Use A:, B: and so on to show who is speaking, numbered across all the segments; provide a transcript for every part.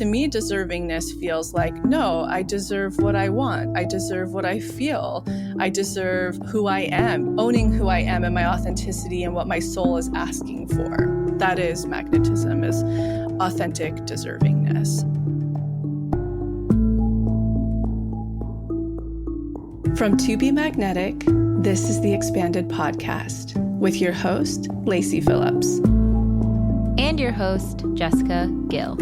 A: To me, deservingness feels like, no, I deserve what I want. I deserve what I feel. I deserve who I am, owning who I am and my authenticity and what my soul is asking for. That is magnetism, is authentic deservingness. From To Be Magnetic, this is the Expanded Podcast with your host, Lacey Phillips.
B: And your host, Jessica Gill.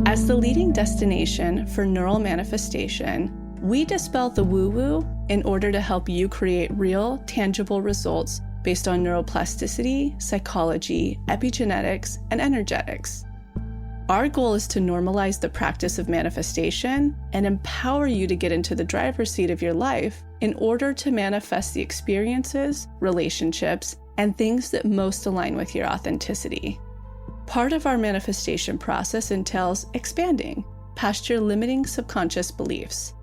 A: As the leading destination for neural manifestation, we dispel the woo-woo in order to help you create real, tangible results based on neuroplasticity, psychology, epigenetics, and energetics. Our goal is to normalize the practice of manifestation and empower you to get into the driver's seat of your life in order to manifest the experiences, relationships, and things that most align with your authenticity. Part of our manifestation process entails expanding past your limiting subconscious beliefs.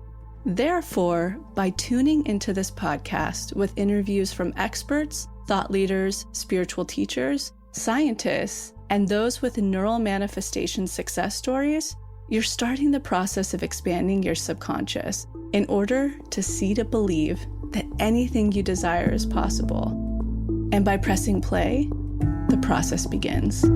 A: Therefore, by tuning into this podcast with interviews from experts, thought leaders, spiritual teachers, scientists, and those with neural manifestation success stories, you're starting the process of expanding your subconscious in order to see to believe that anything you desire is possible. And by pressing play, the process begins.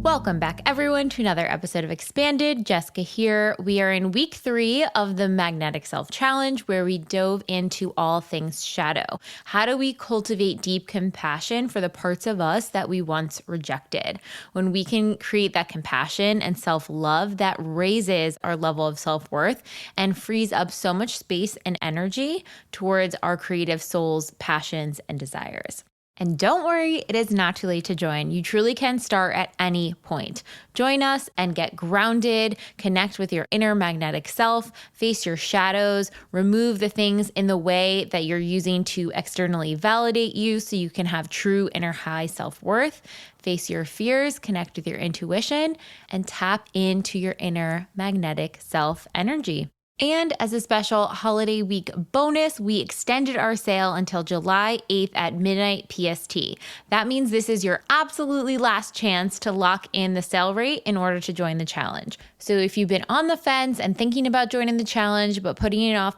B: Welcome back, everyone, to another episode of Expanded. Jessica here. We are in week 3 of the Magnetic Self Challenge, where we dove into all things shadow. How do we cultivate deep compassion for the parts of us that we once rejected? When we can create that compassion and self-love, that raises our level of self-worth and frees up so much space and energy towards our creative soul's passions and desires. And don't worry, it is not too late to join. You truly can start at any point. Join us and get grounded, connect with your inner magnetic self, face your shadows, remove the things in the way that you're using to externally validate you so you can have true inner high self-worth, face your fears, connect with your intuition, and tap into your inner magnetic self energy. And as a special holiday week bonus, we extended our sale until July 8th at midnight PST. That means this is your absolutely last chance to lock in the sale rate in order to join the challenge. So if you've been on the fence and thinking about joining the challenge, but putting it off,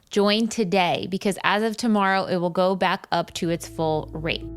B: join today, because as of tomorrow, it will go back up to its full rate.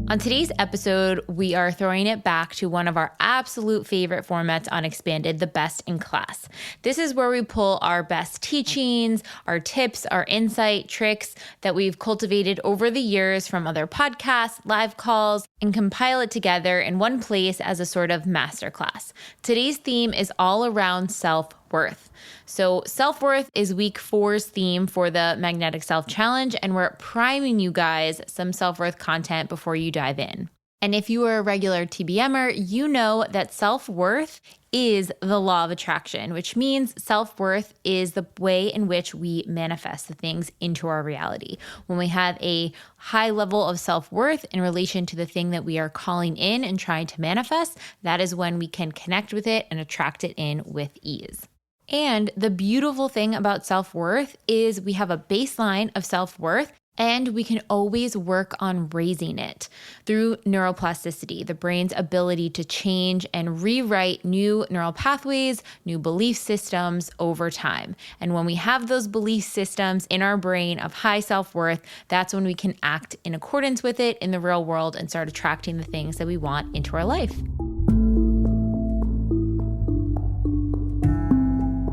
B: On today's episode, we are throwing it back to one of our absolute favorite formats on Expanded, the Best in Class. This is where we pull our best teachings, our tips, our insight, tricks that we've cultivated over the years from other podcasts, live calls, and compile it together in one place as a sort of masterclass. Today's theme is all around self-worth. So self-worth is week 4's theme for the Magnetic Self Challenge, and we're priming you guys some self-worth content before you dive in. And if you are a regular TBMer, you know that self-worth is the law of attraction, which means self-worth is the way in which we manifest the things into our reality. When we have a high level of self-worth in relation to the thing that we are calling in and trying to manifest, that is when we can connect with it and attract it in with ease. And the beautiful thing about self-worth is we have a baseline of self-worth, and we can always work on raising it through neuroplasticity, the brain's ability to change and rewrite new neural pathways, new belief systems over time. And when we have those belief systems in our brain of high self-worth, that's when we can act in accordance with it in the real world and start attracting the things that we want into our life.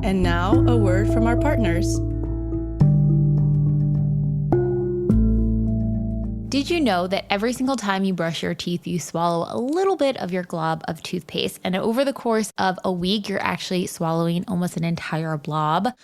A: And now, a word from our partners.
B: Did you know that every single time you brush your teeth, you swallow a little bit of your glob of toothpaste? And over the course of a week, you're actually swallowing almost an entire blob.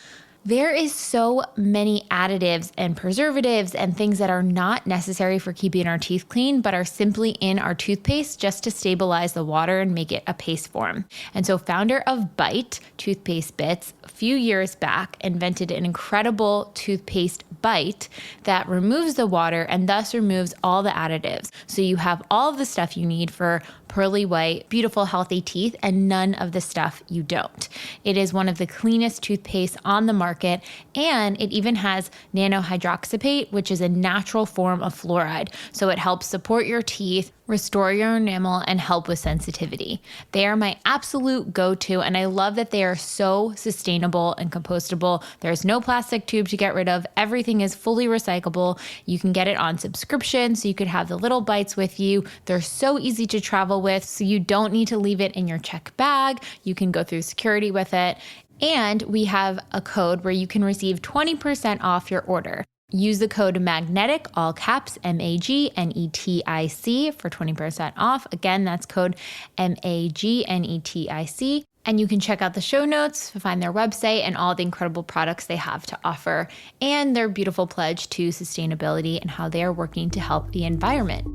B: There is so many additives and preservatives and things that are not necessary for keeping our teeth clean, but are simply in our toothpaste just to stabilize the water and make it a paste form. And so founder of Bite Toothpaste Bits a few years back invented an incredible toothpaste bite that removes the water and thus removes all the additives. So you have all of the stuff you need for pearly white, beautiful, healthy teeth, and none of the stuff you don't. It is one of the cleanest toothpastes on the market, and it even has nanohydroxypate, which is a natural form of fluoride. So it helps support your teeth, restore your enamel, and help with sensitivity. They are my absolute go-to, and I love that they are so sustainable and compostable. There's no plastic tube to get rid of. Everything is fully recyclable. You can get it on subscription, so you could have the little bites with you. They're so easy to travel with, so you don't need to leave it in your check bag. You can go through security with it. And we have a code where you can receive 20% off your order. Use the code MAGNETIC, all caps, MAGNETIC for 20% off. Again, that's code MAGNETIC. And you can check out the show notes to find their website and all the incredible products they have to offer and their beautiful pledge to sustainability and how they are working to help the environment.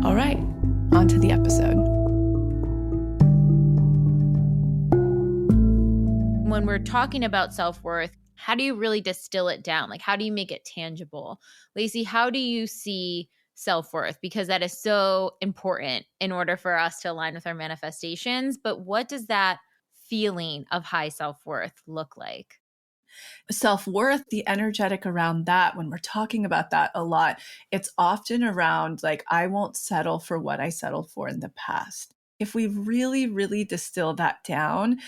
A: All right, on to the episode.
B: When we're talking about self-worth, how do you really distill it down? Like, how do you make it tangible? Lacey, how do you see self-worth? Because that is so important in order for us to align with our manifestations. But what does that feeling of high self-worth look like?
A: Self-worth, the energetic around that, when we're talking about that a lot, it's often around like, I won't settle for what I settled for in the past. If we really, really distill that down,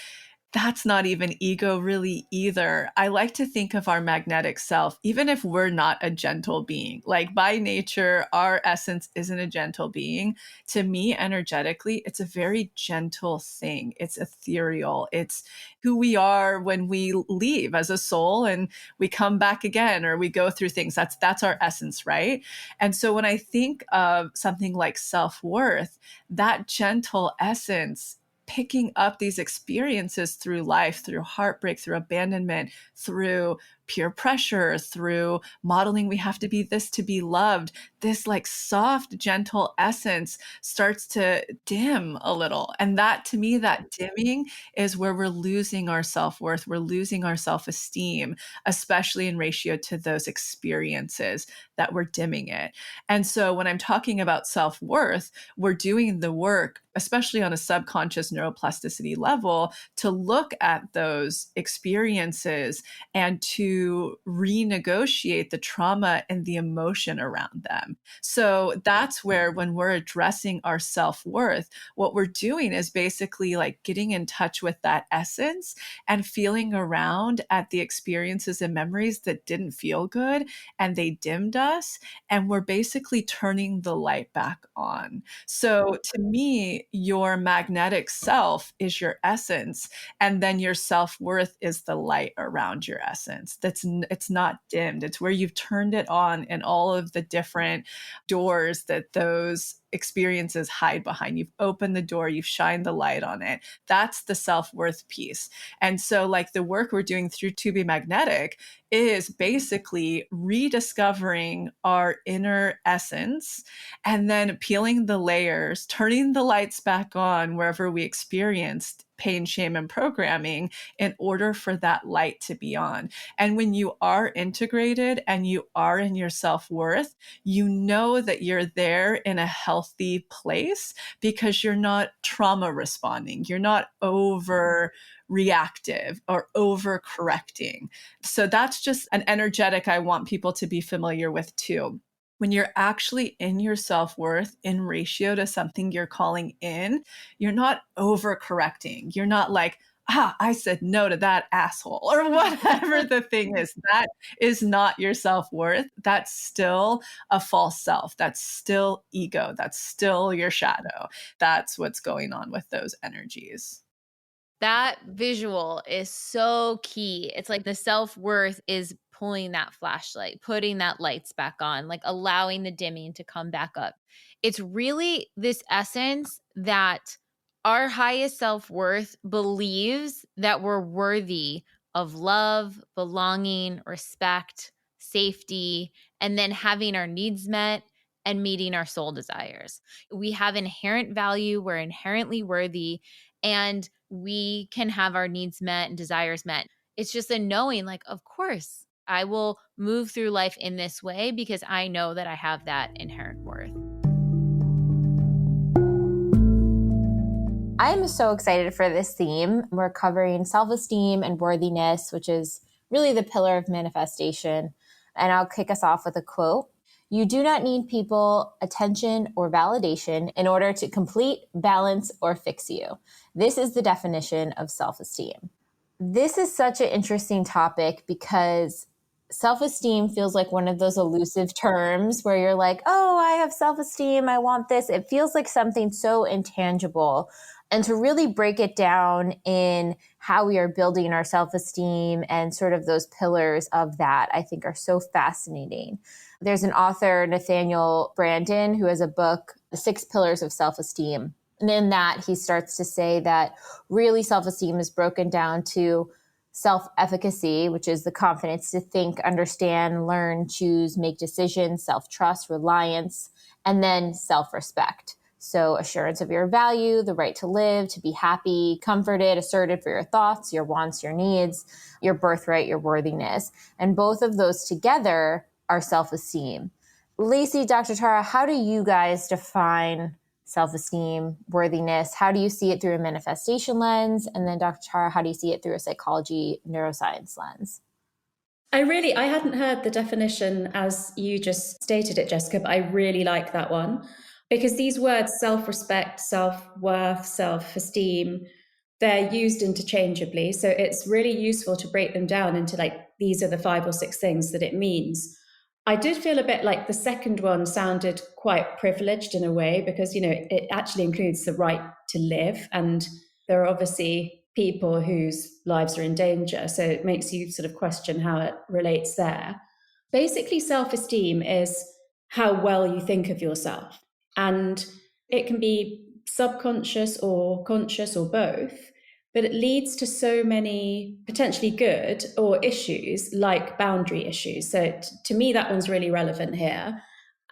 A: that's not even ego really either. I like to think of our magnetic self, even if we're not a gentle being, like by nature, our essence isn't a gentle being. To me, energetically, it's a very gentle thing. It's ethereal. It's who we are when we leave as a soul and we come back again, or we go through things. That's our essence, right? And so when I think of something like self-worth, that gentle essence picking up these experiences through life, through heartbreak, through abandonment, through peer pressure, through modeling we have to be this to be loved, this like soft, gentle essence starts to dim a little. And that, to me, that dimming is where we're losing our self-worth, we're losing our self-esteem, especially in ratio to those experiences that we're dimming it. And so when I'm talking about self-worth, we're doing the work, especially on a subconscious neuroplasticity level, to look at those experiences and to renegotiate the trauma and the emotion around them. So that's where, when we're addressing our self-worth, what we're doing is basically like getting in touch with that essence and feeling around at the experiences and memories that didn't feel good and they dimmed us. And we're basically turning the light back on. So to me, your magnetic self is your essence, and then your self-worth is the light around your essence. It's not dimmed. It's where you've turned it on and all of the different doors that those experiences hide behind. You've opened the door, you've shined the light on it. That's the self-worth piece. And so like the work we're doing through To Be Magnetic is basically rediscovering our inner essence and then peeling the layers, turning the lights back on wherever we experienced pain, shame, and programming in order for that light to be on. And when you are integrated and you are in your self-worth, you know that you're there in a healthy place because you're not trauma responding. You're not over reactive or over correcting. So that's just an energetic I want people to be familiar with too. When you're actually in your self-worth in ratio to something you're calling in, you're not overcorrecting. You're not like, I said no to that asshole or whatever the thing is. That is not your self-worth. That's still a false self. That's still ego. That's still your shadow. That's what's going on with those energies.
B: That visual is so key. It's like the self-worth is pulling that flashlight, putting that lights back on, like allowing the dimming to come back up. It's really this essence that our highest self-worth believes that we're worthy of love, belonging, respect, safety, and then having our needs met and meeting our soul desires. We have inherent value, we're inherently worthy, and we can have our needs met and desires met. It's just a knowing, like, of course, I will move through life in this way because I know that I have that inherent worth. I'm so excited for this theme. We're covering self-esteem and worthiness, which is really the pillar of manifestation. And I'll kick us off with a quote. You do not need people, attention, or validation in order to complete, balance, or fix you. This is the definition of self-esteem. This is such an interesting topic because self-esteem feels like one of those elusive terms where you're like, oh, I have self-esteem, I want this. It feels like something so intangible. And to really break it down in how we are building our self-esteem and sort of those pillars of that, I think are so fascinating. There's an author, Nathaniel Branden, who has a book, The 6 Pillars of Self-Esteem. And in that, he starts to say that really self-esteem is broken down to self-efficacy, which is the confidence to think, understand, learn, choose, make decisions, self-trust, reliance, and then self-respect. So assurance of your value, the right to live, to be happy, comforted, asserted for your thoughts, your wants, your needs, your birthright, your worthiness. And both of those together are self-esteem. Lacey, Dr. Tara, how do you guys define self-esteem, worthiness? How do you see it through a manifestation lens? And then Dr. Tara, how do you see it through a psychology, neuroscience lens?
C: I hadn't heard the definition as you just stated it, Jessica, but I really like that one because these words, self-respect, self-worth, self-esteem, they're used interchangeably. So it's really useful to break them down into like, these are the 5 or 6 things that it means. I did feel a bit like the second one sounded quite privileged in a way because, it actually includes the right to live. And there are obviously people whose lives are in danger. So it makes you sort of question how it relates there. Basically, self-esteem is how well you think of yourself. And it can be subconscious or conscious or both. But it leads to so many potentially good or issues like boundary issues. So to me, that one's really relevant here.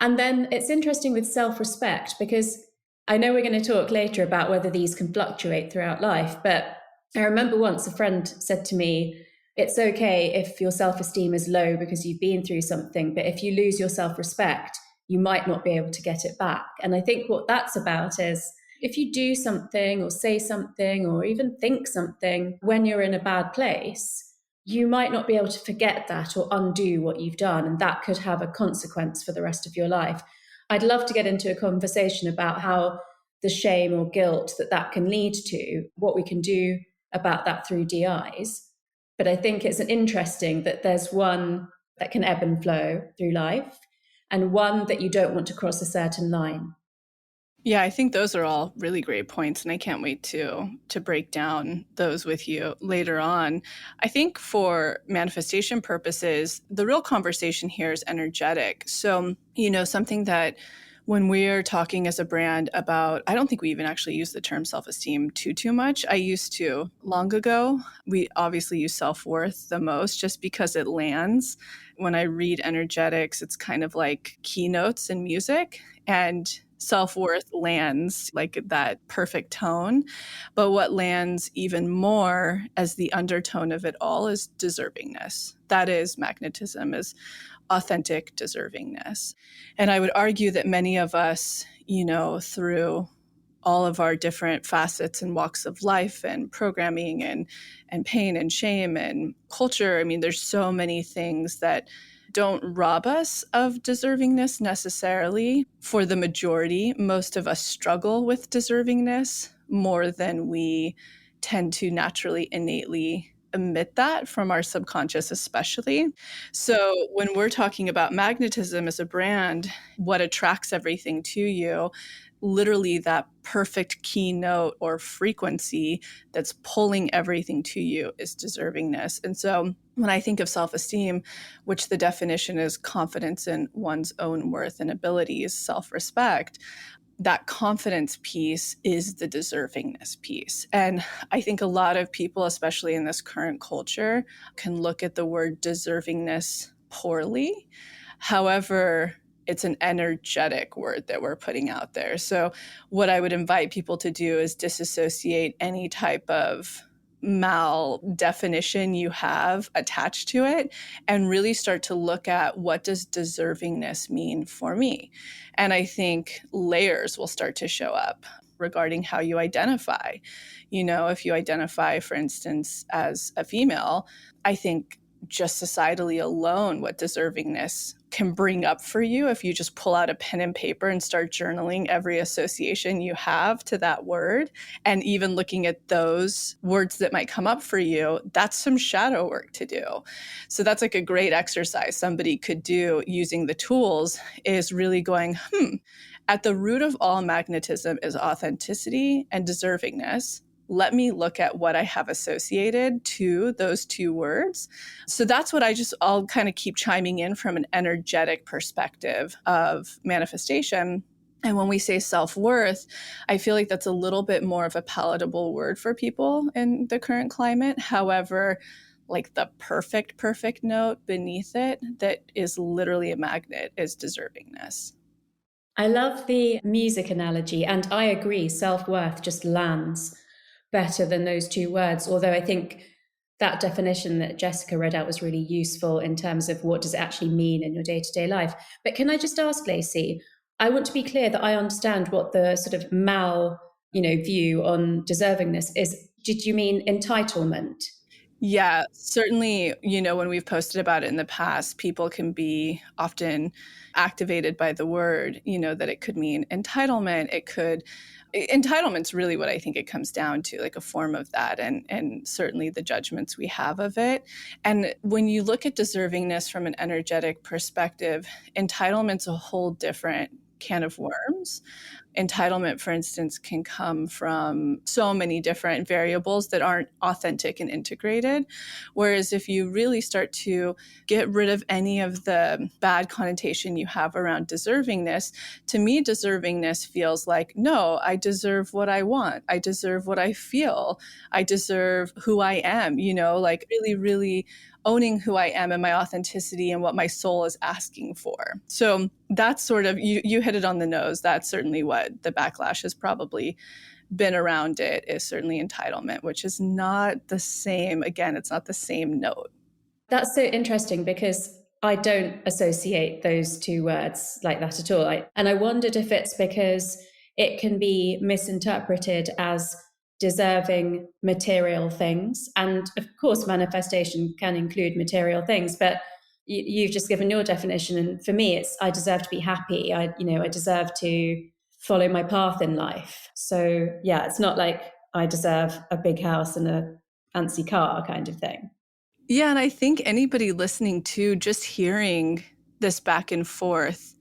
C: And then it's interesting with self-respect because I know we're going to talk later about whether these can fluctuate throughout life. But I remember once a friend said to me, it's okay if your self-esteem is low because you've been through something, but if you lose your self-respect, you might not be able to get it back. And I think what that's about is if you do something or say something or even think something when you're in a bad place, you might not be able to forget that or undo what you've done. And that could have a consequence for the rest of your life. I'd love to get into a conversation about how the shame or guilt that can lead to, what we can do about that through DIs. But I think it's interesting that there's one that can ebb and flow through life and one that you don't want to cross a certain line.
A: Yeah, I think those are all really great points, and I can't wait to break down those with you later on. I think for manifestation purposes, the real conversation here is energetic. So, something that when we're talking as a brand about, I don't think we even actually use the term self-esteem too much. I used to long ago. We obviously use self-worth the most just because it lands. When I read energetics, it's kind of like keynotes in music, and self-worth lands like that perfect tone. But what lands even more as the undertone of it all is deservingness. That is magnetism, is authentic deservingness. And I would argue that many of us, through all of our different facets and walks of life and programming and pain and shame and culture, there's so many things that don't rob us of deservingness necessarily. For the majority, most of us struggle with deservingness more than we tend to naturally, innately emit that from our subconscious, especially. So when we're talking about magnetism as a brand, what attracts everything to you, literally that perfect keynote or frequency that's pulling everything to you is deservingness. And so when I think of self-esteem, which the definition is confidence in one's own worth and abilities, self-respect, that confidence piece is the deservingness piece. And I think a lot of people, especially in this current culture, can look at the word deservingness poorly. However, it's an energetic word that we're putting out there. So what I would invite people to do is disassociate any type of mal definition you have attached to it and really start to look at, what does deservingness mean for me? And I think layers will start to show up regarding how you identify. If you identify, for instance, as a female, I think just societally alone, what deservingness can bring up for you, if you just pull out a pen and paper and start journaling every association you have to that word, and even looking at those words that might come up for you, that's some shadow work to do. So that's like a great exercise somebody could do using the tools, is really going, at the root of all magnetism is authenticity and deservingness. Let me look at what I have associated to those two words. So that's what I'll kind of keep chiming in from an energetic perspective of manifestation. And when we say self-worth, I feel like that's a little bit more of a palatable word for people in the current climate. However, like the perfect note beneath it that is literally a magnet is deservingness.
C: I love the music analogy, and I agree, self-worth just lands better than those two words. Although I think that definition that Jessica read out was really useful in terms of what does it actually mean in your day-to-day life. But can I just ask, Lacey, I want to be clear that I understand what the sort of mal, view on deservingness is. Did you mean entitlement?
A: Yeah, certainly, when we've posted about it in the past, people can be often activated by the word, that it could mean entitlement. Entitlement's really what I think it comes down to, like a form of that, and certainly the judgments we have of it. And when you look at deservingness from an energetic perspective, entitlement's a whole different can of worms. Entitlement, for instance, can come from so many different variables that aren't authentic and integrated. Whereas if you really start to get rid of any of the bad connotation you have around deservingness, to me, deservingness feels like, no, I deserve what I want. I deserve what I feel. I deserve who I am, like really, really owning who I am and my authenticity and what my soul is asking for. So that's sort of, you hit it on the nose. That's certainly what the backlash has probably been around it, is certainly entitlement, which is not the same. Again, it's not the same note.
C: That's so interesting because I don't associate those two words like that at all. And I wondered if it's because it can be misinterpreted as deserving material things. And of course, manifestation can include material things, but you've just given your definition. And for me, it's I deserve to be happy. I deserve to follow my path in life. So yeah, it's not like I deserve a big house and a fancy car kind of thing.
A: Yeah, and I think anybody listening to just hearing this back and forth,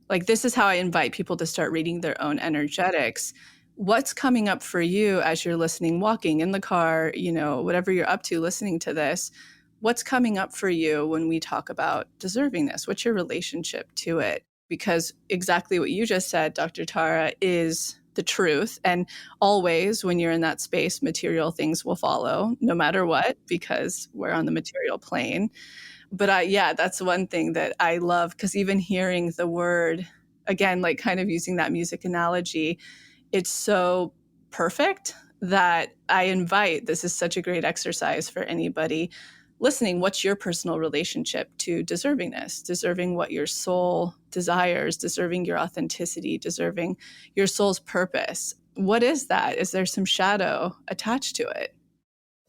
A: like this is how I invite people to start reading their own energetics. What's coming up for you as you're listening, walking in the car, whatever you're up to listening to this, what's coming up for you when we talk about deservingness? What's your relationship to it? Because exactly what you just said, Dr. Tara, is the truth. And always when you're in that space, material things will follow no matter what, because we're on the material plane. But that's one thing that I love, because even hearing the word, again, like kind of using that music analogy, it's so perfect that I invite, this is such a great exercise for anybody listening. What's your personal relationship to deservingness, deserving what your soul desires, deserving your authenticity, deserving your soul's purpose? What is that? Is there some shadow attached to it?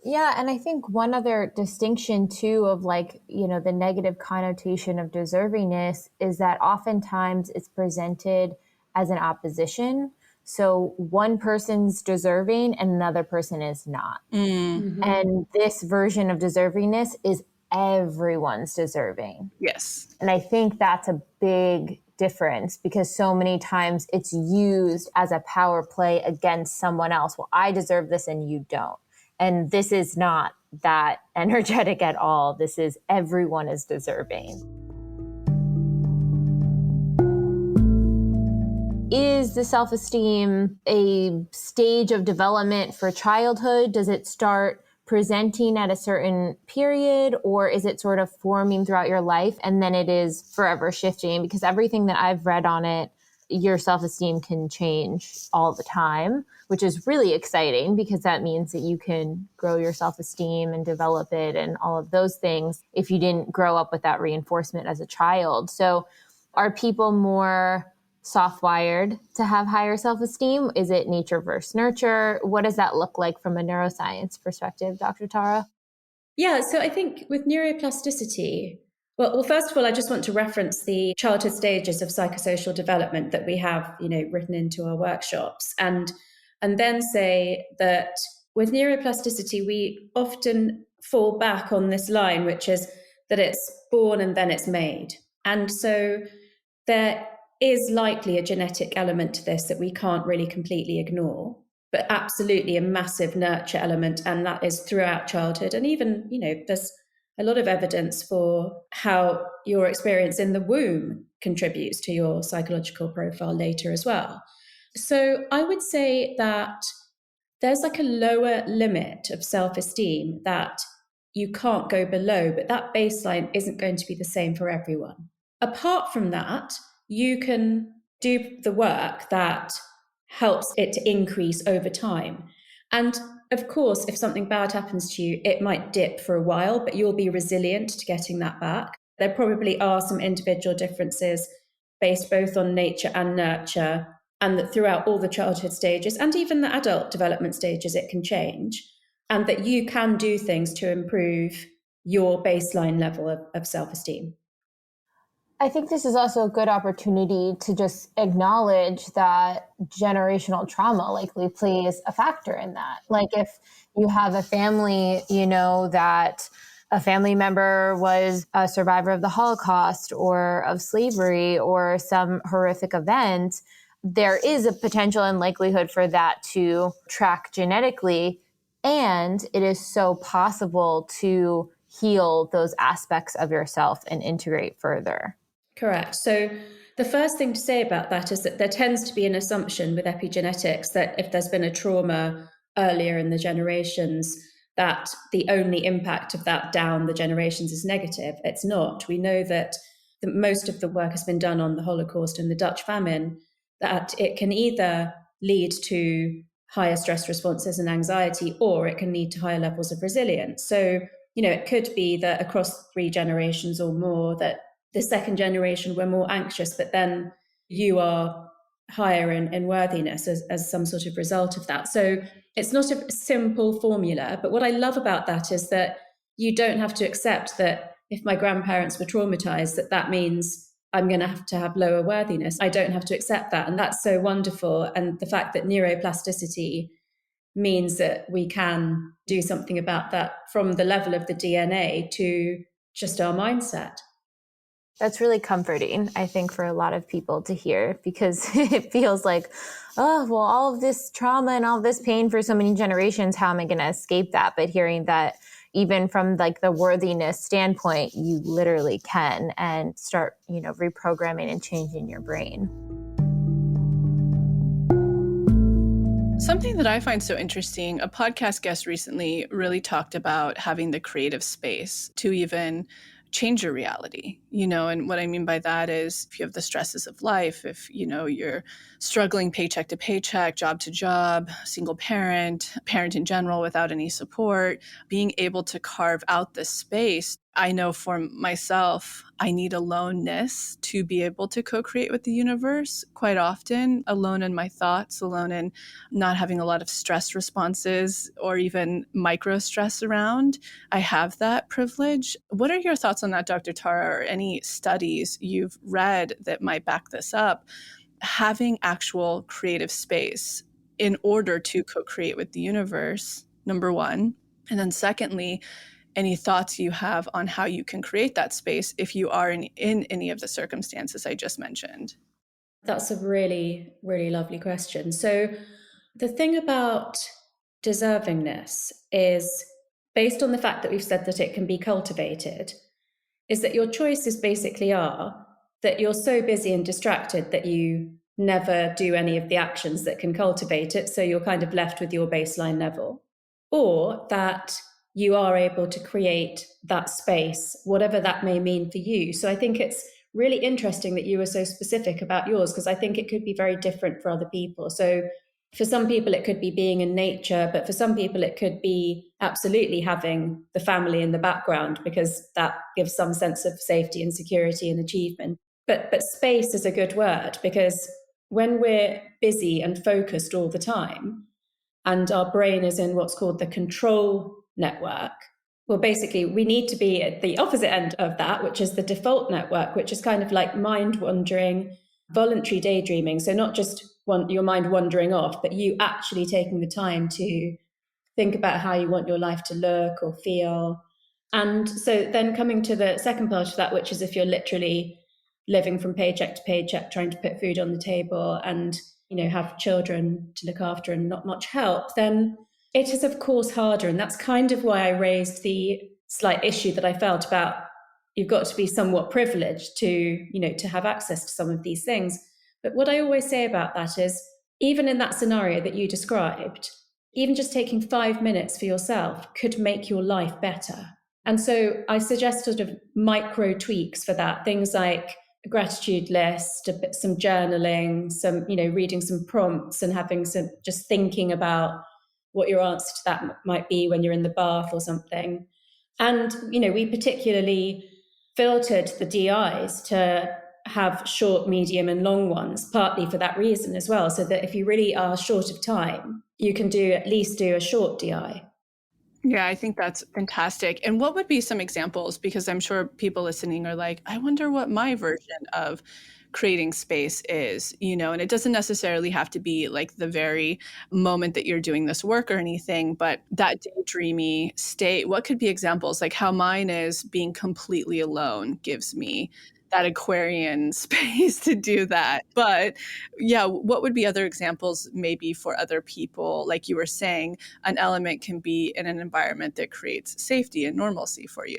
B: Yeah. And I think one other distinction too of the negative connotation of deservingness is that oftentimes it's presented as an opposition. So one person's deserving and another person is not.
A: Mm-hmm.
B: And this version of deservingness is everyone's deserving.
A: Yes.
B: And I think that's a big difference, because so many times it's used as a power play against someone else. Well, I deserve this and you don't. And this is not that energetic at all. This is everyone is deserving. Is the self-esteem a stage of development for childhood? Does it start presenting at a certain period, or is it sort of forming throughout your life and then it is forever shifting? Because everything that I've read on it your self-esteem can change all the time, which is really exciting because that means that you can grow your self-esteem and develop it and all of those things if you didn't grow up with that reinforcement as a child. So are people more soft-wired to have higher self-esteem? Is it nature versus nurture? What does that look like from a neuroscience perspective, Dr. Tara?
C: Yeah, so I think with neuroplasticity, well, first of all, I just want to reference the childhood stages of psychosocial development that we have, written into our workshops, and then say that with neuroplasticity, we often fall back on this line, which is that it's born and then it's made. And so there is likely a genetic element to this that we can't really completely ignore, but absolutely a massive nurture element. And that is throughout childhood. And even, there's a lot of evidence for how your experience in the womb contributes to your psychological profile later as well. So I would say that there's like a lower limit of self-esteem that you can't go below, but that baseline isn't going to be the same for everyone. Apart from that, you can do the work that helps it to increase over time. And of course, if something bad happens to you, it might dip for a while, but you'll be resilient to getting that back. There probably are some individual differences based both on nature and nurture, and that throughout all the childhood stages and even the adult development stages, it can change, and that you can do things to improve your baseline level of self-esteem.
B: I think this is also a good opportunity to just acknowledge that generational trauma likely plays a factor in that. Like if you have a family, that a family member was a survivor of the Holocaust or of slavery or some horrific event, there is a potential and likelihood for that to track genetically. And it is so possible to heal those aspects of yourself and integrate further.
C: Correct. So the first thing to say about that is that there tends to be an assumption with epigenetics that if there's been a trauma earlier in the generations, that the only impact of that down the generations is negative. It's not. We know that most of the work has been done on the Holocaust and the Dutch famine, that it can either lead to higher stress responses and anxiety, or it can lead to higher levels of resilience. So, it could be that across 3 generations or more, that the second generation were more anxious, but then you are higher in worthiness as some sort of result of that. So it's not a simple formula, but what I love about that is that you don't have to accept that if my grandparents were traumatized, that means I'm going to have lower worthiness. I don't have to accept that. And that's so wonderful. And the fact that neuroplasticity means that we can do something about that from the level of the DNA to just our mindset.
B: That's really comforting, I think, for a lot of people to hear, because it feels like, oh, well, all of this trauma and all this pain for so many generations, how am I going to escape that? But hearing that even from like the worthiness standpoint, you literally can and start, reprogramming and changing your brain.
A: Something that I find so interesting, a podcast guest recently really talked about having the creative space to even change your reality, and what I mean by that is if you have the stresses of life, if, you're struggling paycheck to paycheck, job to job, single parent in general without any support, being able to carve out this space. I know for myself, I need aloneness to be able to co-create with the universe quite often, alone in my thoughts, alone in not having a lot of stress responses or even micro stress around. I have that privilege. What are your thoughts on that, Dr. Tara, or any studies you've read that might back this up? Having actual creative space in order to co-create with the universe, number one. And then secondly, any thoughts you have on how you can create that space if you are in any of the circumstances I just mentioned?
C: That's a really, really lovely question. So the thing about deservingness is, based on the fact that we've said that it can be cultivated, is that your choices basically are that you're so busy and distracted that you never do any of the actions that can cultivate it. So you're kind of left with your baseline level, or that you are able to create that space, whatever that may mean for you. So I think it's really interesting that you were so specific about yours, because I think it could be very different for other people. So for some people, it could be being in nature, but for some people, it could be absolutely having the family in the background, because that gives some sense of safety and security and achievement. But space is a good word, because when we're busy and focused all the time, and our brain is in what's called the control network, well, basically, we need to be at the opposite end of that, which is the default network, which is kind of like mind wandering, voluntary daydreaming. So not just your mind wandering off, but you actually taking the time to think about how you want your life to look or feel. And so then coming to the second part of that, which is if you're literally living from paycheck to paycheck, trying to put food on the table and, have children to look after and not much help, then it is, of course, harder. And that's kind of why I raised the slight issue that I felt about you've got to be somewhat privileged to have access to some of these things. But what I always say about that is, even in that scenario that you described, even just taking 5 minutes for yourself could make your life better. And so I suggest sort of micro tweaks for that, things like a gratitude list, some journaling, some, reading some prompts and having some, just thinking about what your answer to that might be when you're in the bath or something. And, we particularly filtered the DIs to have short, medium, and long ones, partly for that reason as well, so that if you really are short of time, you can at least do a short DI.
A: Yeah, I think that's fantastic. And what would be some examples? Because I'm sure people listening are like, I wonder what my version of creating space is, and it doesn't necessarily have to be like the very moment that you're doing this work or anything, but that daydreamy state. What could be examples? Like how mine is being completely alone gives me that Aquarian space to do that. But yeah, what would be other examples maybe for other people? Like you were saying, an element can be in an environment that creates safety and normalcy for you.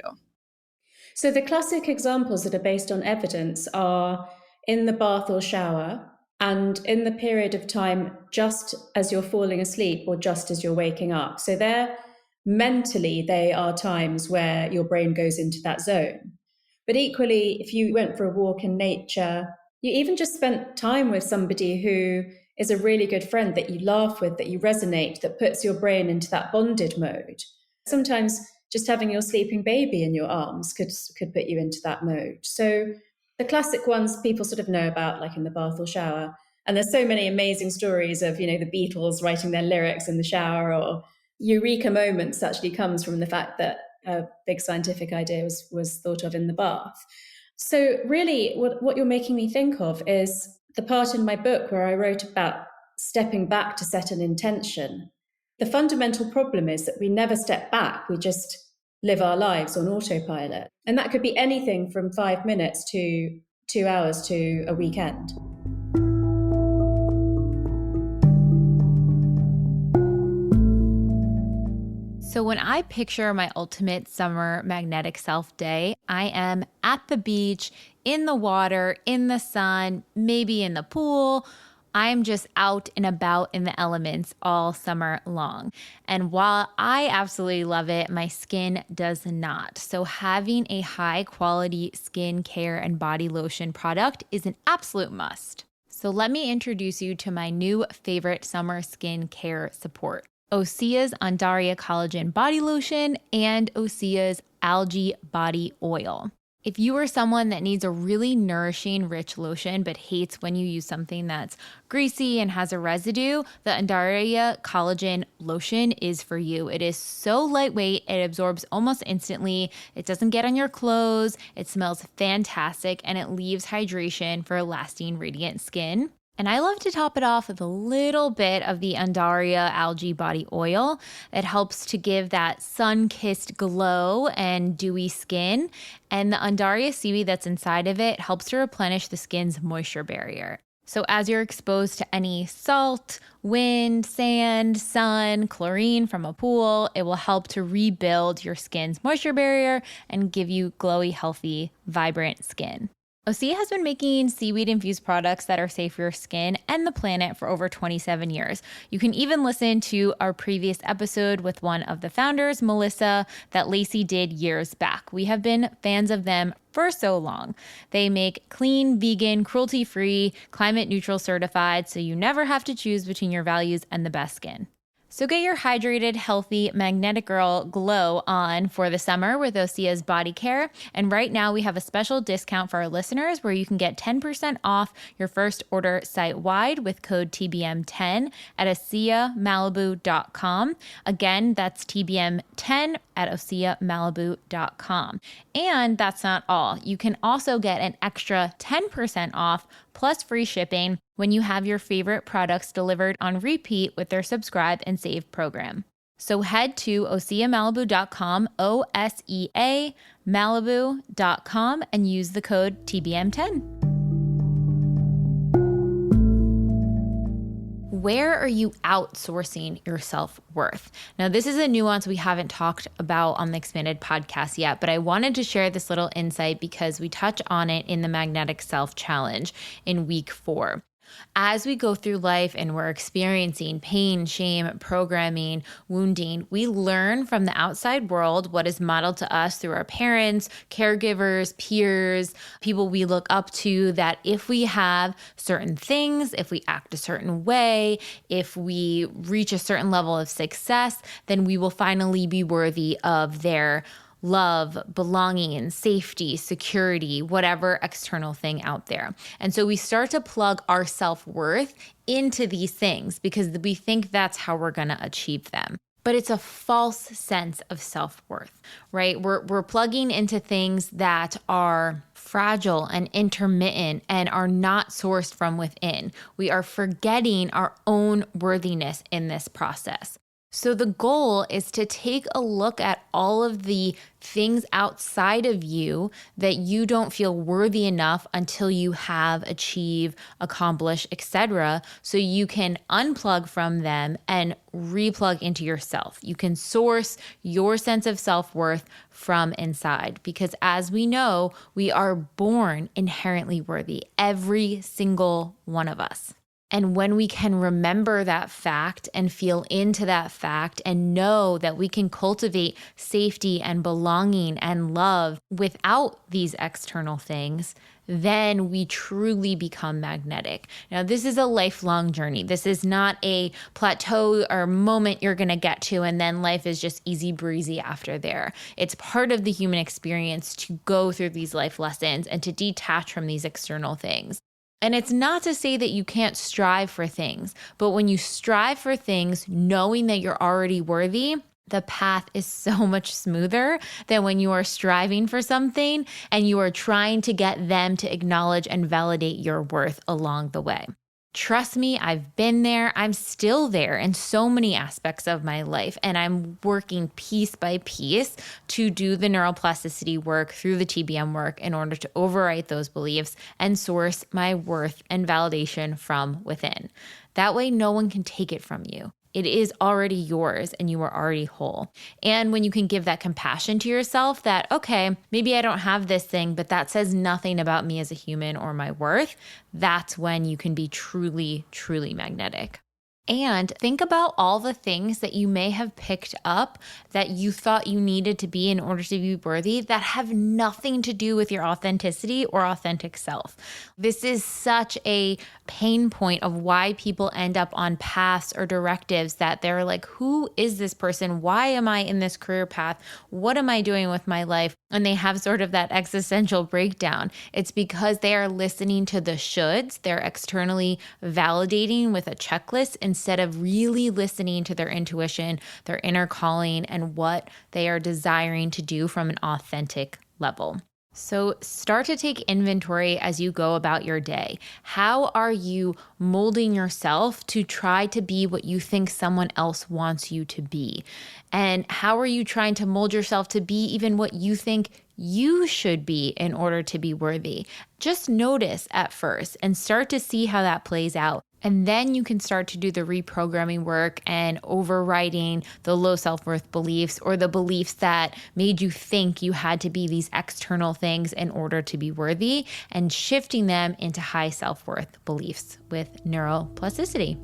C: So the classic examples that are based on evidence are in the bath or shower, and in the period of time just as you're falling asleep or just as you're waking up. So mentally, they are times where your brain goes into that zone. But equally, if you went for a walk in nature, you even just spent time with somebody who is a really good friend that you laugh with, that you resonate, that puts your brain into that bonded mode. Sometimes just having your sleeping baby in your arms could put you into that mode. So the classic ones people sort of know about, like in the bath or shower. And there's so many amazing stories of, the Beatles writing their lyrics in the shower, or eureka moments actually comes from the fact that a big scientific idea was thought of in the bath. So really what you're making me think of is the part in my book where I wrote about stepping back to set an intention. The fundamental problem is that we never step back. We just live our lives on autopilot. And that could be anything from 5 minutes to 2 hours to a weekend.
B: So when I picture my ultimate summer magnetic self day, I am at the beach, in the water, in the sun, maybe in the pool. I'm just out and about in the elements all summer long. And while I absolutely love it, my skin does not. So having a high quality skin care and body lotion product is an absolute must. So let me introduce you to my new favorite summer skin care support. Osea's Undaria Collagen Body Lotion and Osea's Algae Body Oil. If you are someone that needs a really nourishing, rich lotion but hates when you use something that's greasy and has a residue, the Undaria Collagen Lotion is for you. It is so lightweight, it absorbs almost instantly, it doesn't get on your clothes, it smells fantastic, and it leaves hydration for lasting, radiant skin. And I love to top it off with a little bit of the Undaria Algae Body Oil. It helps to give that sun-kissed glow and dewy skin. And the Undaria seaweed that's inside of it helps to replenish the skin's moisture barrier. So as you're exposed to any salt, wind, sand, sun, chlorine from a pool, it will help to rebuild your skin's moisture barrier and give you glowy, healthy, vibrant skin. Osea has been making seaweed-infused products that are safe for your skin and the planet for over 27 years. You can even listen to our previous episode with one of the founders, Melissa, that Lacey did years back. We have been fans of them for so long. They make clean, vegan, cruelty-free, climate-neutral certified, so you never have to choose between your values and the best skin. So get your hydrated, healthy, magnetic girl glow on for the summer with Osea's body care. And right now we have a special discount for our listeners where you can get 10% off your first order site-wide with code TBM10 at OseaMalibu.com. Again, that's TBM10 at OseaMalibu.com. And that's not all. You can also get an extra 10% off plus free shipping when you have your favorite products delivered on repeat with their Subscribe and Save program. So head to OseaMalibu.com, OSEA Malibu.com, and use the code TBM10. Where are you outsourcing your self-worth? Now, this is a nuance we haven't talked about on the Expanded podcast yet, but I wanted to share this little insight because we touch on it in the Magnetic Self Challenge in week 4. As we go through life and we're experiencing pain, shame, programming, wounding, we learn from the outside world what is modeled to us through our parents, caregivers, peers, people we look up to, that if we have certain things, if we act a certain way, if we reach a certain level of success, then we will finally be worthy of their love, belonging, safety, security, whatever external thing out there. And so we start to plug our self-worth into these things because we think that's how we're going to achieve them. But it's a false sense of self-worth, right? We're plugging into things that are fragile and intermittent and are not sourced from within. We are forgetting our own worthiness in this process. So the goal is to take a look at all of the things outside of you that you don't feel worthy enough until you have achieved, accomplished, etc. So you can unplug from them and replug into yourself. You can source your sense of self-worth from inside because as we know, we are born inherently worthy, every single one of us. And when we can remember that fact and feel into that fact and know that we can cultivate safety and belonging and love without these external things, then we truly become magnetic. Now, this is a lifelong journey. This is not a plateau or moment you're going to get to and then life is just easy breezy after there. It's part of the human experience to go through these life lessons and to detach from these external things. And it's not to say that you can't strive for things, but when you strive for things knowing that you're already worthy, the path is so much smoother than when you are striving for something and you are trying to get them to acknowledge and validate your worth along the way. Trust me, I've been there. I'm still there in so many aspects of my life, and I'm working piece by piece to do the neuroplasticity work through the TBM work in order to overwrite those beliefs and source my worth and validation from within. That way, no one can take it from you. It is already yours and you are already whole. And when you can give that compassion to yourself that, okay, maybe I don't have this thing, but that says nothing about me as a human or my worth, that's when you can be truly, truly magnetic. And think about all the things that you may have picked up that you thought you needed to be in order to be worthy that have nothing to do with your authenticity or authentic self. This is such a pain point of why people end up on paths or directives that they're like, who is this person? Why am I in this career path? What am I doing with my life? And they have sort of that existential breakdown. It's because they are listening to the shoulds. They're externally validating with a checklist instead of really listening to their intuition, their inner calling, and what they are desiring to do from an authentic level. So start to take inventory as you go about your day. How are you molding yourself to try to be what you think someone else wants you to be? And how are you trying to mold yourself to be even what you think you should be in order to be worthy? Just notice at first and start to see how that plays out. And then you can start to do the reprogramming work and overriding the low self-worth beliefs or the beliefs that made you think you had to be these external things in order to be worthy, and shifting them into high self-worth beliefs with neuroplasticity.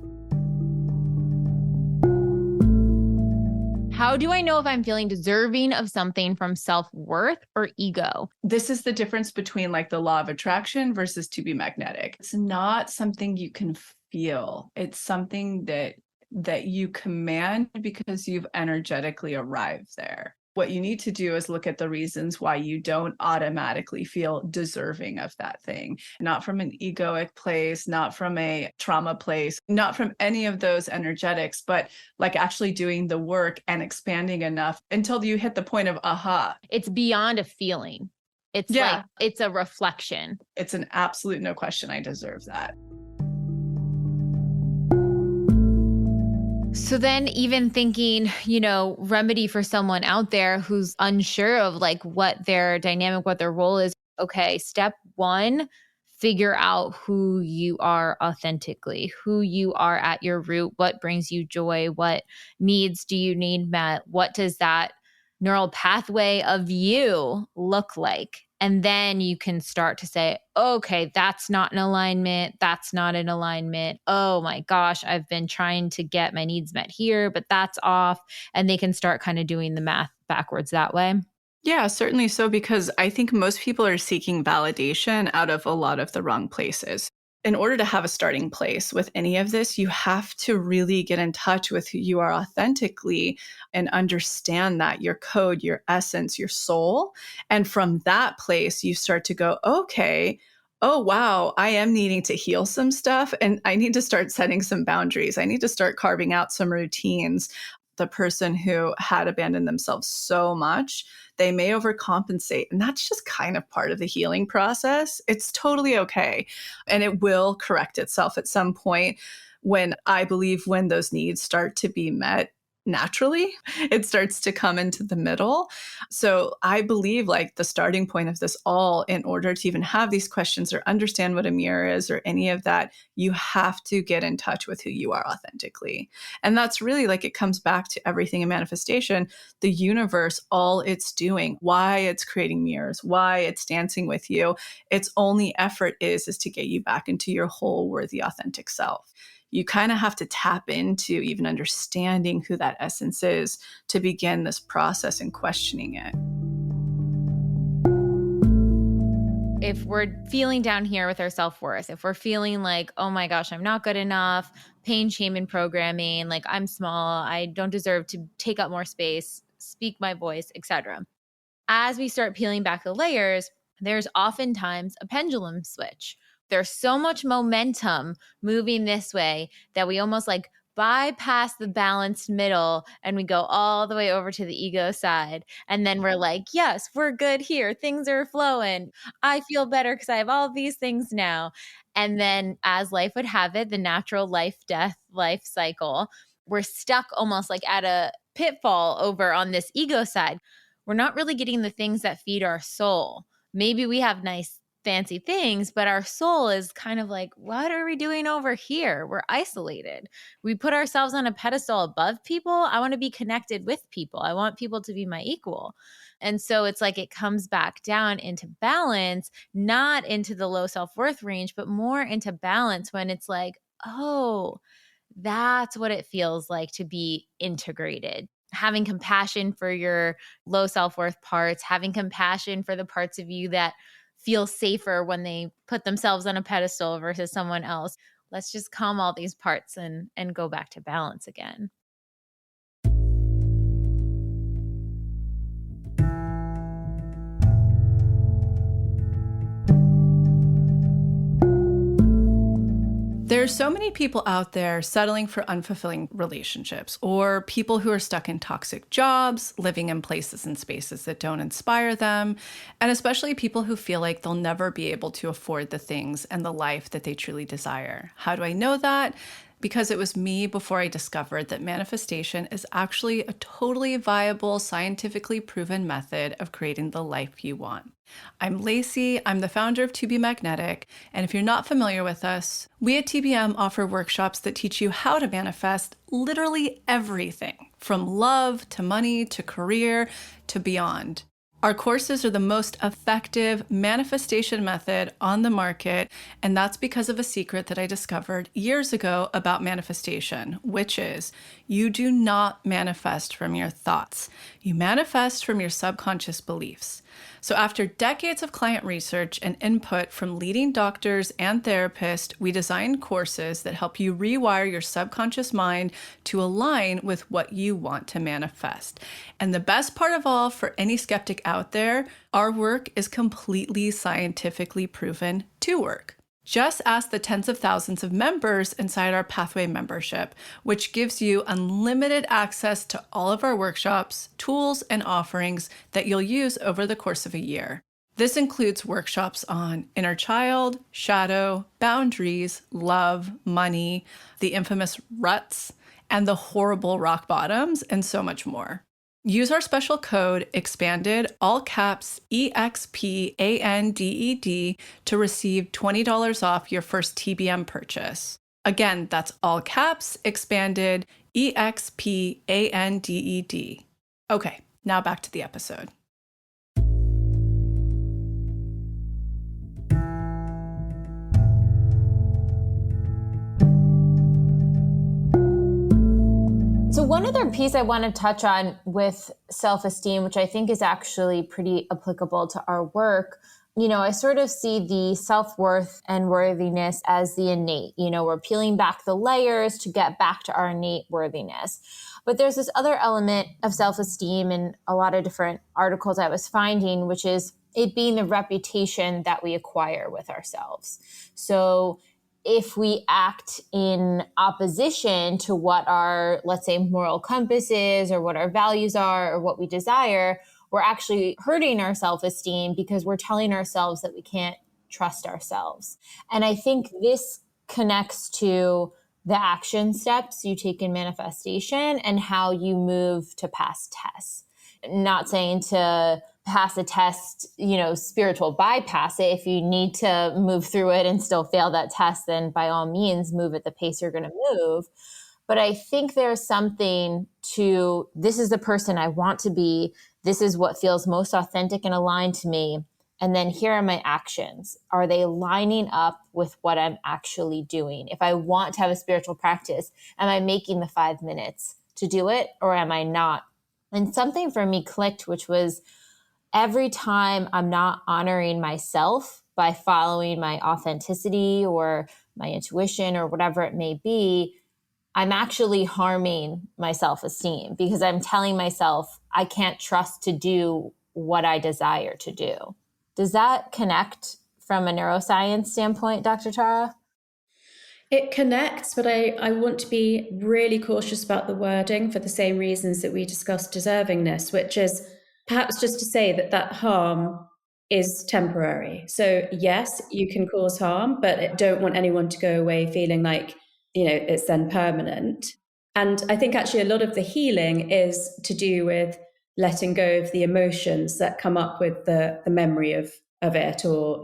B: How do I know if I'm feeling deserving of something from self-worth or ego?
A: This is the difference between like the law of attraction versus to be magnetic. It's not something you can feel. It's something that you command because you've energetically arrived there. What you need to do is look at the reasons why you don't automatically feel deserving of that thing, not from an egoic place, not from a trauma place, not from any of those energetics, but like actually doing the work and expanding enough until you hit the point of aha.
B: It's beyond a feeling. It's like, it's a reflection.
A: It's an absolute no question. I deserve that.
B: So then even thinking, remedy for someone out there who's unsure of like what their dynamic, what their role is. Okay, step 1, figure out who you are authentically, who you are at your root, what brings you joy, what needs do you need met, what does that neural pathway of you look like? And then you can start to say, okay, that's not in alignment. That's not in alignment. Oh my gosh, I've been trying to get my needs met here, but that's off. And they can start kind of doing the math backwards that way.
A: Yeah, certainly so, because I think most people are seeking validation out of a lot of the wrong places. In order to have a starting place with any of this, you have to really get in touch with who you are authentically and understand that your code, your essence, your soul. And from that place, you start to go, okay, oh, wow, I am needing to heal some stuff and I need to start setting some boundaries. I need to start carving out some routines. The person who had abandoned themselves so much, they may overcompensate. And that's just kind of part of the healing process. It's totally okay. And it will correct itself at some point when I believe when those needs start to be met naturally, it starts to come into the middle. So I believe like the starting point of this all, in order to even have these questions or understand what a mirror is or any of that, you have to get in touch with who you are authentically. And that's really like, it comes back to everything in manifestation, the universe, all it's doing, why it's creating mirrors, why it's dancing with you. Its only effort is to get you back into your whole worthy, authentic self. You kind of have to tap into even understanding who that essence is to begin this process and questioning it.
B: If we're feeling down here with our self-worth, if we're feeling like, oh my gosh, I'm not good enough, pain, shame, and programming, like I'm small, I don't deserve to take up more space, speak my voice, etc. As we start peeling back the layers, there's oftentimes a pendulum switch. There's so much momentum moving this way that we almost like bypass the balanced middle and we go all the way over to the ego side. And then we're like, yes, we're good here. Things are flowing. I feel better because I have all these things now. And then as life would have it, the natural life cycle, we're stuck almost like at a pitfall over on this ego side. We're not really getting the things that feed our soul. Maybe we have nice fancy things, but our soul is kind of like, what are we doing over here? We're isolated. We put ourselves on a pedestal above people. I want to be connected with people. I want people to be my equal. And so it's like it comes back down into balance, not into the low self-worth range, but more into balance when it's like, oh, that's what it feels like to be integrated. Having compassion for your low self-worth parts, having compassion for the parts of you that feel safer when they put themselves on a pedestal versus someone else. Let's just calm all these parts and go back to balance again.
A: There's so many people out there settling for unfulfilling relationships, or people who are stuck in toxic jobs, living in places and spaces that don't inspire them, and especially people who feel like they'll never be able to afford the things and the life that they truly desire. How do I know that? because it was me before I discovered that manifestation is actually a totally viable, scientifically proven method of creating the life you want. I'm Lacey, I'm the founder of To Be Magnetic, and if you're not familiar with us, we at TBM offer workshops that teach you how to manifest literally everything, from love to money to career to beyond. Our courses are the most effective manifestation method on the market, and that's because of a secret that I discovered years ago about manifestation, which is you do not manifest from your thoughts. You manifest from your subconscious beliefs. So after decades of client research and input from leading doctors and therapists, we designed courses that help you rewire your subconscious mind to align with what you want to manifest. And the best part of all, for any skeptic out there, our work is completely scientifically proven to work. Just ask the tens of thousands of members inside our Pathway membership, which gives you unlimited access to all of our workshops, tools, and offerings that you'll use over the course of a year. This includes workshops on inner child, shadow, boundaries, love, money, the infamous ruts, and the horrible rock bottoms, and so much more. Use our special code EXPANDED, all caps EXPANDED, to receive $20 off your first TBM purchase. Again, that's all caps EXPANDED, EXPANDED. Okay, now back to the episode.
B: So one other piece I want to touch on with self-esteem, which I think is actually pretty applicable to our work, I sort of see the self-worth and worthiness as the innate. We're peeling back the layers to get back to our innate worthiness. But there's this other element of self-esteem in a lot of different articles I was finding, which is it being the reputation that we acquire with ourselves. So if we act in opposition to what our, let's say, moral compass is, or what our values are, or what we desire, we're actually hurting our self-esteem because we're telling ourselves that we can't trust ourselves. And I think this connects to the action steps you take in manifestation and how you move to pass tests. Not saying to pass a test, spiritual bypass it. If you need to move through it and still fail that test, then by all means, move at the pace you're going to move. But I think there's something to, this is the person I want to be. This is what feels most authentic and aligned to me. And then here are my actions. Are they lining up with what I'm actually doing? If I want to have a spiritual practice, am I making the 5 minutes to do it, or am I not? And something for me clicked, which was every time I'm not honoring myself by following my authenticity or my intuition or whatever it may be, I'm actually harming my self-esteem because I'm telling myself I can't trust to do what I desire to do. Does that connect from a neuroscience standpoint, Dr. Tara?
C: It connects, but I want to be really cautious about the wording for the same reasons that we discussed deservingness, which is perhaps just to say that harm is temporary. So yes, you can cause harm, but I don't want anyone to go away feeling like, it's then permanent. And I think actually a lot of the healing is to do with letting go of the emotions that come up with the memory of it, or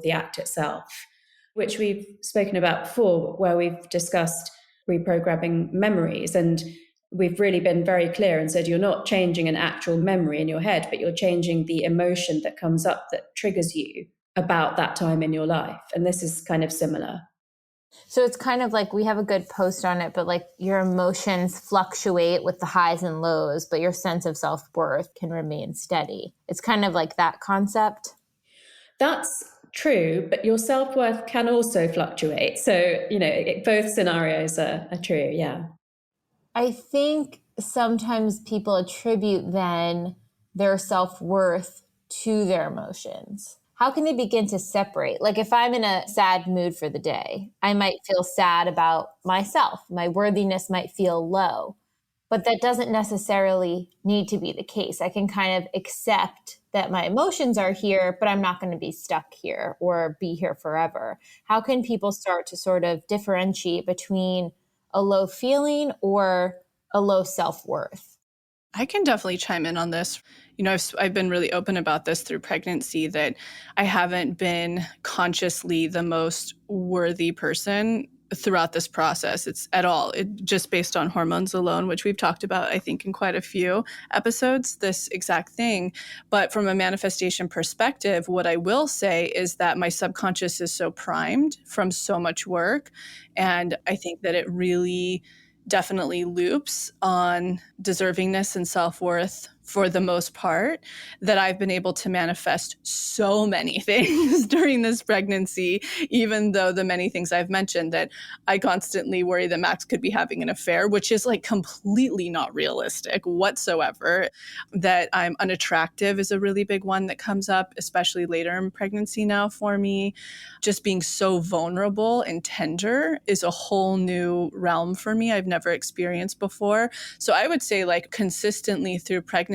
C: the act itself, which we've spoken about before, where we've discussed reprogramming memories. And we've really been very clear and said, you're not changing an actual memory in your head, but you're changing the emotion that comes up that triggers you about that time in your life. And this is kind of similar.
B: So it's kind of like, we have a good post on it, but like your emotions fluctuate with the highs and lows, but your sense of self-worth can remain steady. It's kind of like that concept.
C: That's true, but your self-worth can also fluctuate. So, both scenarios are true. Yeah.
B: I think sometimes people attribute then their self-worth to their emotions. How can they begin to separate? Like if I'm in a sad mood for the day, I might feel sad about myself. My worthiness might feel low, but that doesn't necessarily need to be the case. I can kind of accept that my emotions are here, but I'm not going to be stuck here or be here forever. How can people start to sort of differentiate between a low feeling or a low self-worth?
A: I can definitely chime in on this. I've been really open about this through pregnancy, that I haven't been consciously the most worthy person throughout this process. It's at all. It just based on hormones alone, which we've talked about, I think, in quite a few episodes, this exact thing. But from a manifestation perspective, what I will say is that my subconscious is so primed from so much work. And I think that it really definitely loops on deservingness and self-worth for the most part, that I've been able to manifest so many things during this pregnancy, even though the many things I've mentioned, that I constantly worry that Max could be having an affair, which is like completely not realistic whatsoever. That I'm unattractive is a really big one that comes up, especially later in pregnancy now for me. Just being so vulnerable and tender is a whole new realm for me I've never experienced before. So I would say, like, consistently through pregnancy,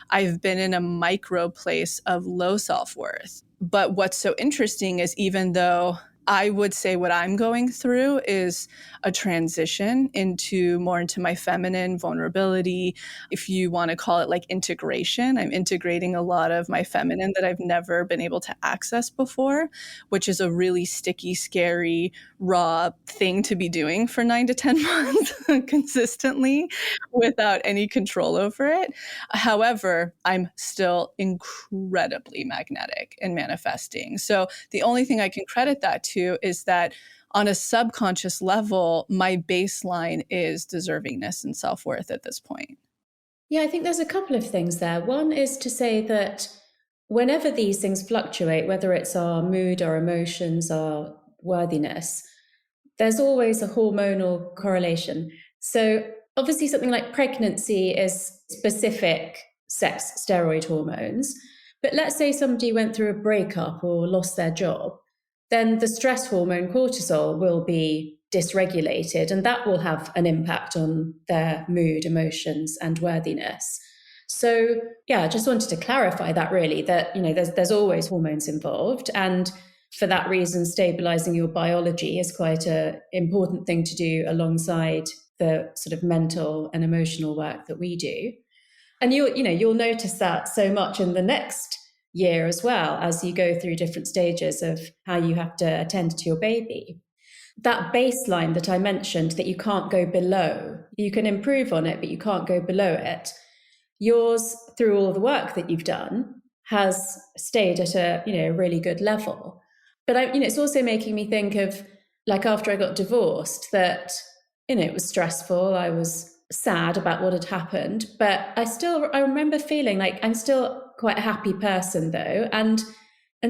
A: I've been in a micro place of low self-worth. But what's so interesting is, even though I would say what I'm going through is a transition into my feminine vulnerability. If you want to call it like integration, I'm integrating a lot of my feminine that I've never been able to access before, which is a really sticky, scary, raw thing to be doing for 9 to 10 months consistently without any control over it. However, I'm still incredibly magnetic and manifesting. So the only thing I can credit that to is that on a subconscious level, my baseline is deservingness and self-worth at this point.
C: Yeah, I think there's a couple of things there. One is to say that whenever these things fluctuate, whether it's our mood, our emotions, our worthiness, there's always a hormonal correlation. So obviously something like pregnancy is specific sex steroid hormones. But let's say somebody went through a breakup or lost their job, then the stress hormone cortisol will be dysregulated, and that will have an impact on their mood, emotions, and worthiness. So, yeah, I just wanted to clarify that, really, that, there's always hormones involved. And for that reason, stabilizing your biology is quite an important thing to do alongside the sort of mental and emotional work that we do. And you'll notice that so much in the next year as well, as you go through different stages of how you have to attend to your baby. That baseline that I mentioned that you can't go below, you can improve on it, but you can't go below it. Yours, through all the work that you've done, has stayed at a really good level. But it's also making me think of, like, after I got divorced, that it was stressful. I was sad about what had happened, but I remember feeling like I'm still quite a happy person, though. And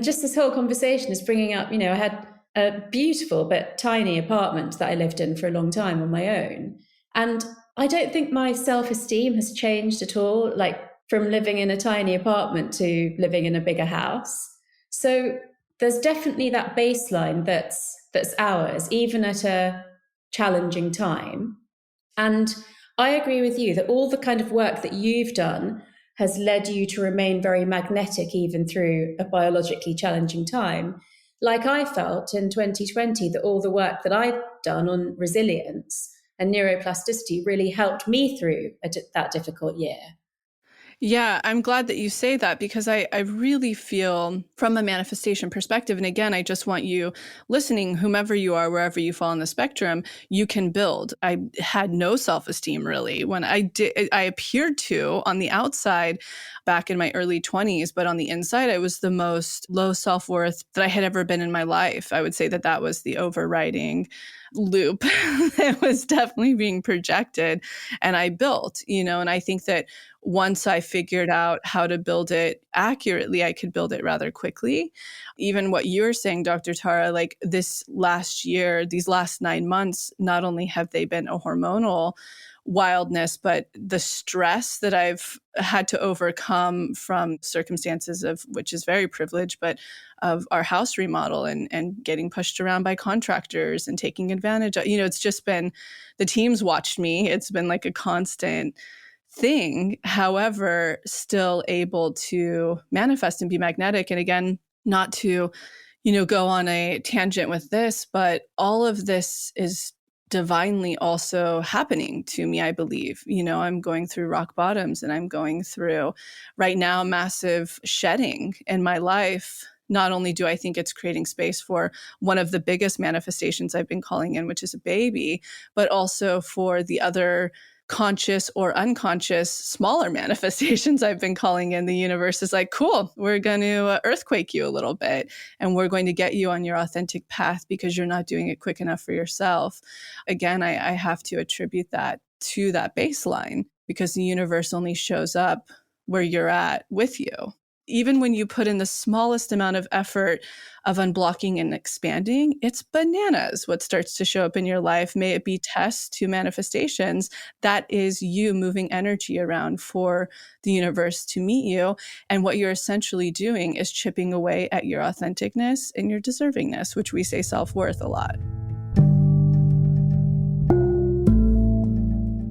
C: just this whole conversation is bringing up, I had a beautiful but tiny apartment that I lived in for a long time on my own. And I don't think my self-esteem has changed at all, like from living in a tiny apartment to living in a bigger house. So there's definitely that baseline that's ours, even at a challenging time. And I agree with you that all the kind of work that you've done has led you to remain very magnetic even through a biologically challenging time. Like I felt in 2020 that all the work that I'd done on resilience and neuroplasticity really helped me through that difficult year.
A: Yeah, I'm glad that you say that, because I really feel from a manifestation perspective, and again, I just want you listening, whomever you are, wherever you fall on the spectrum, you can build. I had no self-esteem really when I appeared to on the outside back in my early 20s, but on the inside, I was the most low self-worth that I had ever been in my life. I would say that was the overriding loop that was definitely being projected, and I built, and I think that once I figured out how to build it accurately, I could build it rather quickly. Even what you were saying, Dr. Tara, like this last year, these last 9 months, not only have they been a hormonal wildness, but the stress that I've had to overcome from circumstances of, which is very privileged, but of our house remodel and getting pushed around by contractors and taking advantage of, it's just been, the team's watched me. It's been like a constant thing. However, still able to manifest and be magnetic. And again, not to, go on a tangent with this, but all of this is divinely also happening to me, I believe. I'm going through rock bottoms, and I'm going through right now massive shedding in my life. Not only do I think it's creating space for one of the biggest manifestations I've been calling in, which is a baby, but also for the other conscious or unconscious smaller manifestations I've been calling in. The universe is like, cool, we're going to earthquake you a little bit, and we're going to get you on your authentic path because you're not doing it quick enough for yourself. Again, I have to attribute that to that baseline, because the universe only shows up where you're at with you. Even when you put in the smallest amount of effort of unblocking and expanding, it's bananas what starts to show up in your life. May it be tests to manifestations. That is you moving energy around for the universe to meet you. And what you're essentially doing is chipping away at your authenticness and your deservingness, which we say self-worth a lot.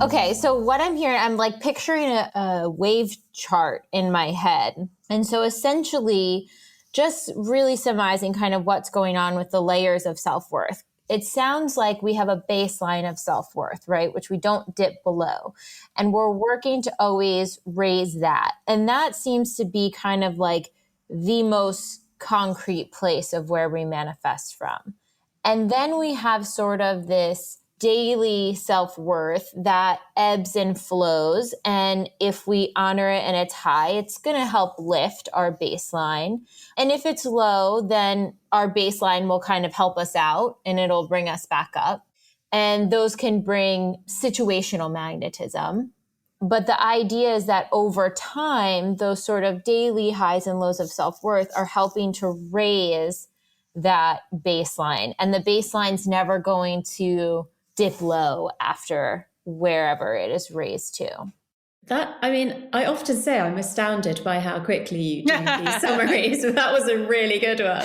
B: Okay, so what I'm hearing, I'm like picturing a wave chart in my head. And so essentially just really summarizing kind of what's going on with the layers of self-worth. It sounds like we have a baseline of self-worth, right? Which we don't dip below. And we're working to always raise that. And that seems to be kind of like the most concrete place of where we manifest from. And then we have sort of this daily self-worth that ebbs and flows. And if we honor it and it's high, it's going to help lift our baseline. And if it's low, then our baseline will kind of help us out and it'll bring us back up. And those can bring situational magnetism. But the idea is that over time, those sort of daily highs and lows of self-worth are helping to raise that baseline. And the baseline's never going to dip low after wherever it is raised to.
C: I often say I'm astounded by how quickly you do these summaries. That was a really good one.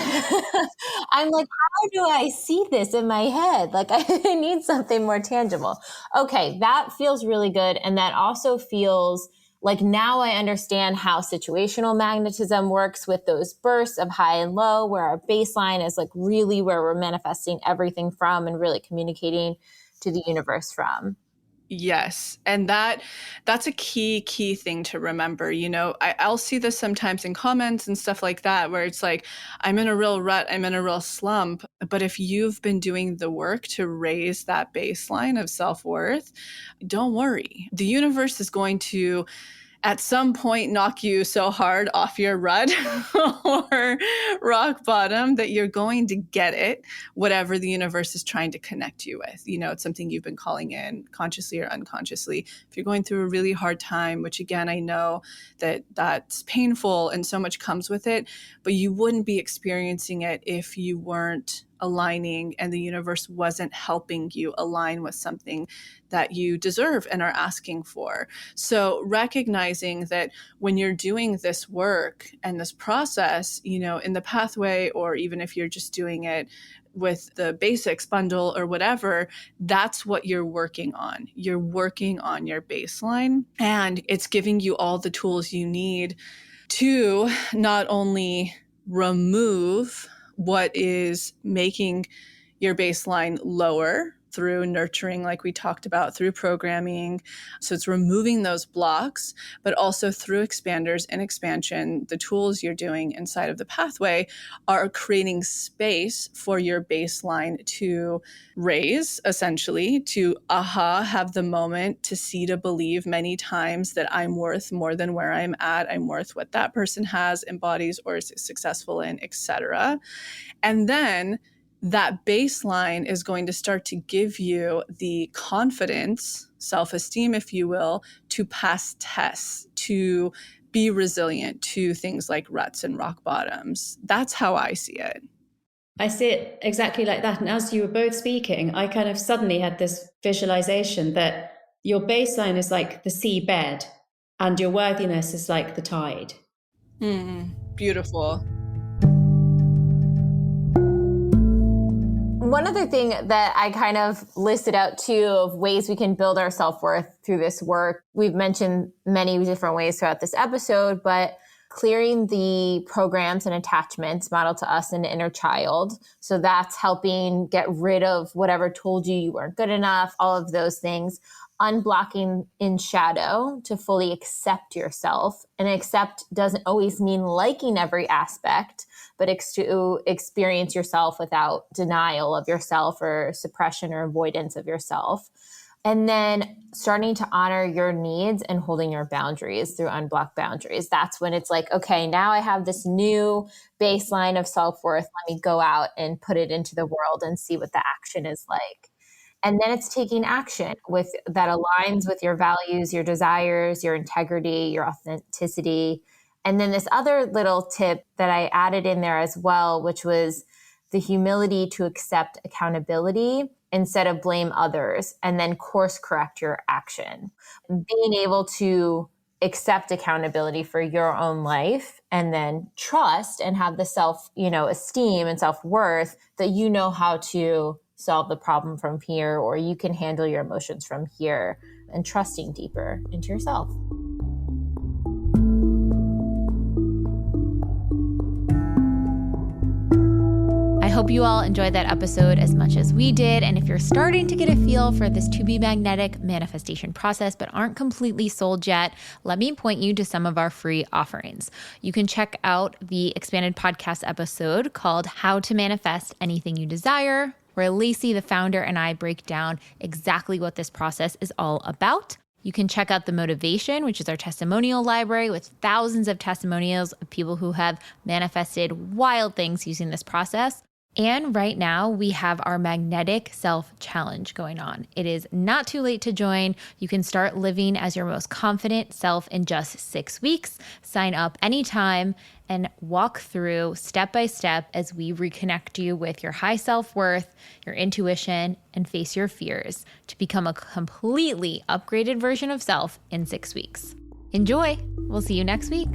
B: I'm like, how do I see this in my head? Like, I need something more tangible. Okay, that feels really good. And that also feels like now I understand how situational magnetism works with those bursts of high and low, where our baseline is like really where we're manifesting everything from and really communicating to the universe from.
A: Yes. And that's a key thing to remember. I'll see this sometimes in comments and stuff like that, where it's like, I'm in a real rut, I'm in a real slump. But if you've been doing the work to raise that baseline of self-worth, don't worry. The universe is going to at some point knock you so hard off your rut or rock bottom that you're going to get it, whatever the universe is trying to connect you with. It's something you've been calling in consciously or unconsciously. If you're going through a really hard time, which again, I know that that's painful and so much comes with it, but you wouldn't be experiencing it if you weren't aligning and the universe wasn't helping you align with something that you deserve and are asking for. So recognizing that when you're doing this work and this process, in the pathway, or even if you're just doing it with the basics bundle or whatever, that's what you're working on. You're working on your baseline, and it's giving you all the tools you need to not only remove what is making your baseline lower through nurturing, like we talked about, through programming. So it's removing those blocks, but also through expanders and expansion, the tools you're doing inside of the pathway are creating space for your baseline to raise, essentially, to have the moment, to see, to believe many times that I'm worth more than where I'm at. I'm worth what that person has, embodies, or is successful in, etc. And then that baseline is going to start to give you the confidence, self-esteem, if you will, to pass tests, to be resilient to things like ruts and rock bottoms. That's how I see it.
C: I see it exactly like that. And as you were both speaking, I kind of suddenly had this visualization that your baseline is like the seabed and your worthiness is like the tide.
A: Beautiful.
B: One other thing that I kind of listed out too of ways we can build our self-worth through this work. We've mentioned many different ways throughout this episode, but clearing the programs and attachments modeled to us in the inner child. So that's helping get rid of whatever told you weren't good enough, all of those things. Unblocking in shadow to fully accept yourself. And accept doesn't always mean liking every aspect, but to experience yourself without denial of yourself or suppression or avoidance of yourself. And then starting to honor your needs and holding your boundaries through unblocked boundaries. That's when it's like, okay, now I have this new baseline of self-worth. Let me go out and put it into the world and see what the action is like. And then it's taking action that aligns with your values, your desires, your integrity, your authenticity. And then this other little tip that I added in there as well, which was the humility to accept accountability instead of blame others, and then course correct your action. Being able to accept accountability for your own life and then trust and have the esteem and self-worth that you know how to solve the problem from here, or you can handle your emotions from here, and trusting deeper into yourself. I hope you all enjoyed that episode as much as we did. And if you're starting to get a feel for this to be magnetic manifestation process, but aren't completely sold yet, let me point you to some of our free offerings. You can check out the expanded podcast episode called How to Manifest Anything You Desire, where Lacey, the founder, and I break down exactly what this process is all about. You can check out the Motivation, which is our testimonial library with thousands of testimonials of people who have manifested wild things using this process. And right now we have our Magnetic Self Challenge going on. It is not too late to join. You can start living as your most confident self in just 6 weeks. Sign up anytime and walk through step by step as we reconnect you with your high self-worth, your intuition, and face your fears to become a completely upgraded version of self in 6 weeks. Enjoy! We'll see you next week.